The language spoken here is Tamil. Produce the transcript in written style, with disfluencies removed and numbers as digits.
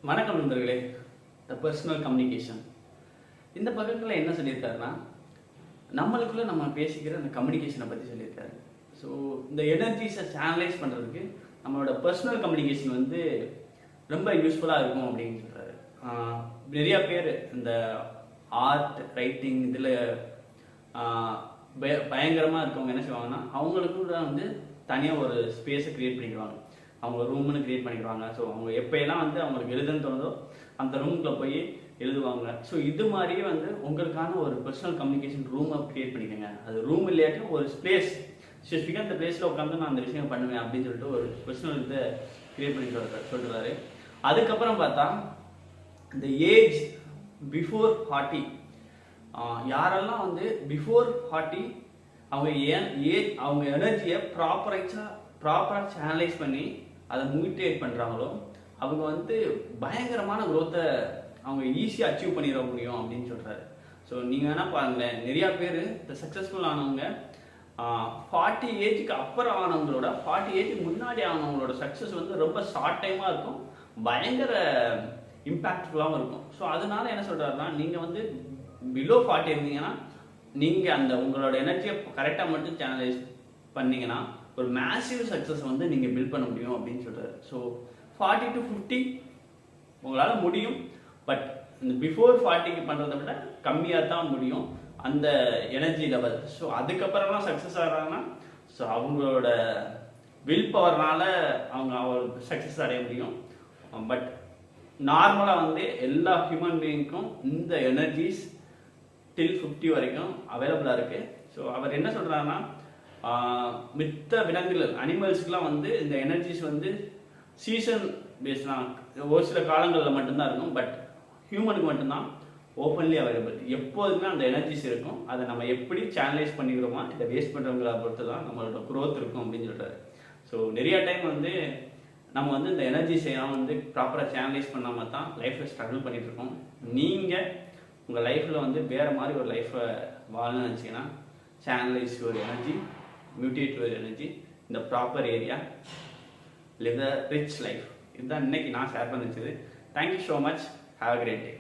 வணக்கம் நண்பர்களே. த பர்சனல் கம்யூனிகேஷன் இந்த பக்கத்தில் என்ன சொல்லியிருக்காருன்னா, நம்மளுக்குள்ள நம்ம பேசிக்கிற அந்த கம்யூனிகேஷனை பற்றி சொல்லியிருக்காரு. ஸோ இந்த எனர்ஜிஸை சேனலைஸ் பண்ணுறதுக்கு நம்மளோட பர்சனல் கம்யூனிகேஷன் வந்து ரொம்ப யூஸ்ஃபுல்லாக இருக்கும் அப்படின்னு சொல்கிறாரு. நிறையா பேர் இந்த ஆர்ட் ரைட்டிங் இதில் பயங்கரமாக இருக்கவங்க என்ன செய்வாங்கன்னா, அவங்களுக்குள்ள வந்து தனியாக ஒரு ஸ்பேஸை க்ரியேட் பண்ணிடுவாங்க. அவங்க ரூம்னு கிரியேட் பண்ணிடுவாங்க. ஸோ அவங்க எப்போயெல்லாம் வந்து அவங்களுக்கு எழுதுன்னு தோணுதோ அந்த ரூமுக்குள்ள போய் எழுதுவாங்க. ஸோ இது மாதிரியே வந்து உங்களுக்கான ஒரு பர்சனல் கம்யூனிகேஷன் ரூமை கிரியேட் பண்ணிக்கோங்க. அது ரூம் இல்லையாச்சும் ஒரு ஸ்பேஸ் ஸ்பெசிஃபிக்காக அந்த பிளேஸில் உட்காந்து நான் அந்த விஷயம் பண்ணுவேன் அப்படின்னு சொல்லிட்டு ஒரு பர்சனல் இதை கிரியேட் பண்ணி சொல்கிறாரு. அதுக்கப்புறம் பார்த்தா இந்த ஏஜ் பிஃபோர் 40 யாரெல்லாம் வந்து பிஃபோர் 40 அவங்க அவங்க எனர்ஜியை ப்ராப்பராக சேனலைஸ் பண்ணி அதை மோட்டிவேட் பண்ணுறாங்களோ அவங்க வந்து பயங்கரமான க்ரோத்தை அவங்க ஈஸியாக அச்சீவ் பண்ணிட முடியும் அப்படின்னு சொல்கிறாரு. ஸோ நீங்கள் வேணால் பாருங்களேன், நிறையா பேர் இந்த சக்ஸஸ்ஃபுல் ஆனவங்க 40 ஏஜுக்கு அப்புறம் ஆனவங்களோட 40 ஏஜுக்கு முன்னாடி ஆனவங்களோட சக்ஸஸ் வந்து ரொம்ப ஷார்ட் டைமாக இருக்கும், பயங்கர இம்பேக்ட்ஃபுல்லாகவும் இருக்கும். ஸோ அதனால என்ன சொல்கிறாருன்னா, நீங்கள் வந்து பிலோ 40 இருந்தீங்கன்னா நீங்கள் அந்த உங்களோட எனர்ஜியை கரெக்டாக மட்டும் சேனலைஸ் பண்ணீங்கன்னா ஒரு மேசிவ் சக்ஸஸ் வந்து நீங்கள் பில்ட் பண்ண முடியும் அப்படின்னு சொல்கிறாரு. ஸோ 40 to 50 உங்களால் முடியும், பட் இந்த பிஃபோர் 40க்கு பண்ணுறதை விட கம்மியாக தான் முடியும் அந்த எனர்ஜி லெவல். ஸோ அதுக்கப்புறம்லாம் சக்ஸஸ் ஆகிறாங்கன்னா ஸோ அவங்களோட வில் பவர்னால அவங்க சக்ஸஸ் அடைய முடியும். பட் நார்மலாக வந்து எல்லா ஹியூமன் பீயிங்க்கும் இந்த எனர்ஜிஸ் டில் 50 வரைக்கும் அவைலபிளாக இருக்குது. ஸோ அவர் என்ன சொல்கிறாருன்னா, மித்த விலங்குகள் அனிமல்ஸ்க்குலாம் வந்து இந்த எனர்ஜிஸ் வந்து சீசன் பேஸ்லாம் ஒரு சில காலங்களில் மட்டும்தான் இருக்கும். பட் ஹியூமனுக்கு மட்டும்தான் ஓப்பன்லி அவைலபிள். எப்போதுமே அந்த எனர்ஜிஸ் இருக்கும். அதை நம்ம எப்படி சேனலைஸ் பண்ணிக்கிறோமா இதை வேஸ்ட் பண்ணுறவங்கள பொறுத்து தான் நம்மளோட க்ரோத் இருக்கும் அப்படின்னு சொல்கிறாரு. ஸோ நிறைய டைம் வந்து நம்ம வந்து இந்த எனர்ஜிஸ் எல்லாம் வந்து ப்ராப்பராக சேனலைஸ் பண்ணாமல் தான் லைஃப்பில் ஸ்ட்ரகிள் பண்ணிட்டு இருக்கோம். நீங்கள் உங்கள் லைஃப்பில் வந்து வேறு மாதிரி ஒரு லைஃப்பை வாழணும்னு நினச்சிங்கன்னா channelise your energy, mutate your energy in the proper area, live a rich life. இதுதான் இன்னைக்கு நான் share பண்ணிச்சது. Thank you so much. Have a great day.